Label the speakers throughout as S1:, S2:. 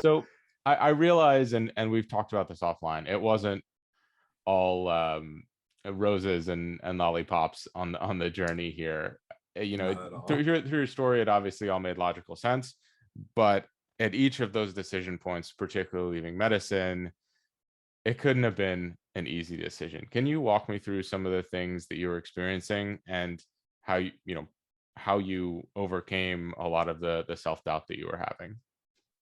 S1: So I realize, and we've talked about this offline, it wasn't all roses and lollipops on the journey here. You know,
S2: Not at
S1: through
S2: all.
S1: your story, it obviously all made logical sense, but at each of those decision points, particularly leaving medicine, it couldn't have been an easy decision. Can you walk me through some of the things that you were experiencing and how how you overcame a lot of the self-doubt that you were having?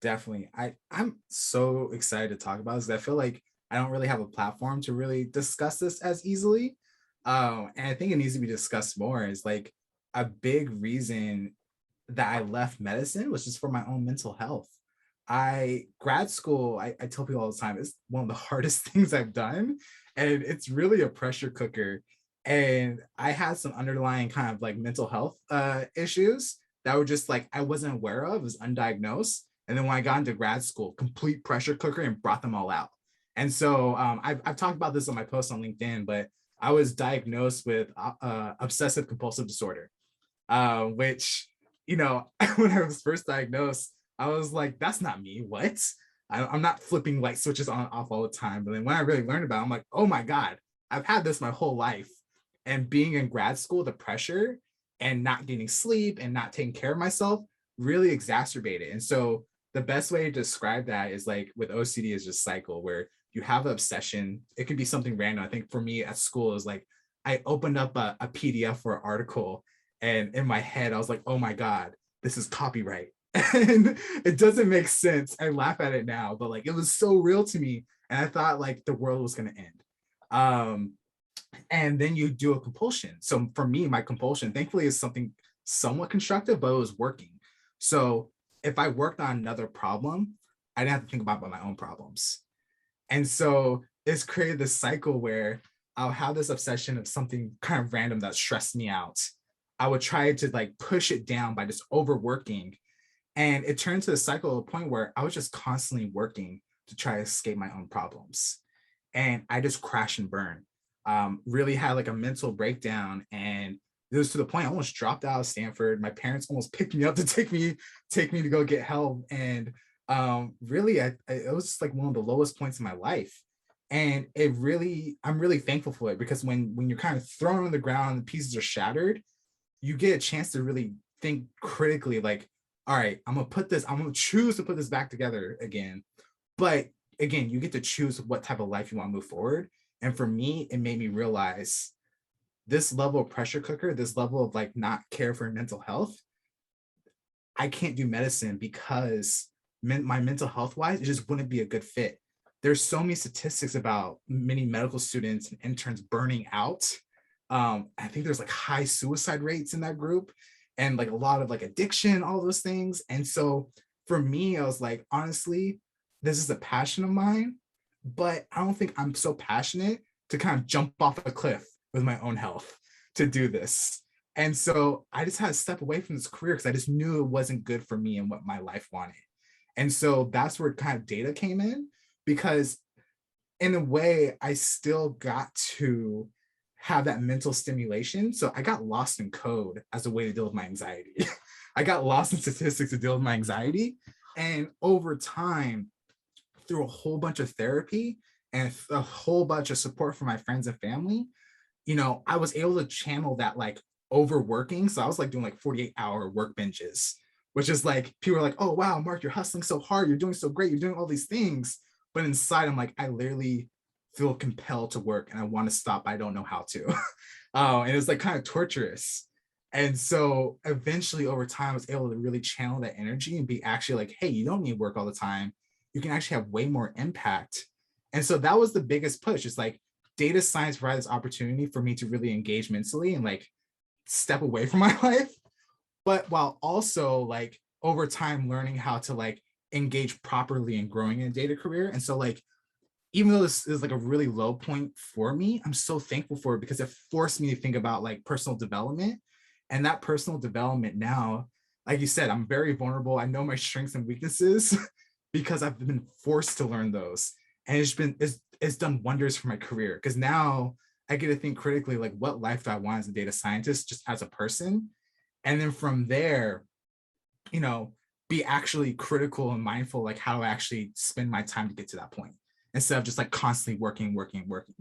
S2: Definitely. I'm so excited to talk about this 'cause I feel like I don't really have a platform to really discuss this as easily. And I think it needs to be discussed more. Is like a big reason that I left medicine was just for my own mental health. Grad school, I tell people all the time, it's one of the hardest things I've done. And it's really a pressure cooker. And I had some underlying kind of like mental health issues that were just like I wasn't aware of, it was undiagnosed. And then when I got into grad school, complete pressure cooker and brought them all out. And so I've talked about this on my post on LinkedIn, but I was diagnosed with obsessive compulsive disorder, which, you know, when I was first diagnosed, I was like, that's not me. What? I'm not flipping light switches on and off all the time. But then when I really learned about it, I'm like, oh my God, I've had this my whole life. And being in grad school, the pressure and not getting sleep and not taking care of myself really exacerbated. And so the best way to describe that is like with OCD is just cycle where you have an obsession. It could be something random. I think for me at school is like I opened up a PDF for an article and in my head I was like, oh my God, this is copyright. And it doesn't make sense. I laugh at it now, but like it was so real to me. And I thought like the world was gonna end. Um, and then you do a compulsion. So for me, my compulsion, thankfully, is something somewhat constructive, but it was working. So if I worked on another problem, I didn't have to think about my own problems. And so it's created this cycle where I'll have this obsession of something kind of random that stressed me out. I would try to like push it down by just overworking. And it turned to a cycle to a point where I was just constantly working to try to escape my own problems. And I just crash and burn. Really had like a mental breakdown, and it was to the point I almost dropped out of Stanford. My parents almost picked me up to take me to go get help, and really, it was just like one of the lowest points in my life. And I'm really thankful for it because when you're kind of thrown on the ground and the pieces are shattered, you get a chance to really think critically, like, all right, I'm gonna choose to put this back together again. But again, you get to choose what type of life you want to move forward. And for me, it made me realize this level of pressure cooker, this level of like not care for mental health, I can't do medicine because my mental health wise, it just wouldn't be a good fit. There's so many statistics about many medical students and interns burning out. I think there's like high suicide rates in that group and like a lot of like addiction, all those things. And so for me, I was like, honestly, this is a passion of mine, but I don't think I'm so passionate to kind of jump off a cliff with my own health to do this. And so I just had to step away from this career because I just knew it wasn't good for me and what my life wanted. And so that's where kind of data came in because in a way I still got to have that mental stimulation. So I got lost in code as a way to deal with my anxiety. I got lost in statistics to deal with my anxiety. And over time, through a whole bunch of therapy and a whole bunch of support from my friends and family, you know, I was able to channel that like overworking. So I was like doing like 48-hour work benches, which is like people are like, oh wow, Mark, you're hustling so hard, you're doing so great, you're doing all these things. But inside, I'm like, I literally feel compelled to work and I want to stop. I don't know how to. And it was like kind of torturous. And so eventually over time, I was able to really channel that energy and be actually like, hey, you don't need to work all the time. You can actually have way more impact. And so that was the biggest push. It's like data science provided this opportunity for me to really engage mentally and like step away from my life, but while also like over time learning how to like engage properly and growing in a data career. And so like even though this is like a really low point for me, I'm so thankful for it because it forced me to think about like personal development. And that personal development now, like you said, I'm very vulnerable. I know my strengths and weaknesses because I've been forced to learn those. And it's done wonders for my career because now I get to think critically like what life do I want as a data scientist, just as a person. And then from there, you know, be actually critical and mindful, like how do I actually spend my time to get to that point instead of just like constantly working, working, working.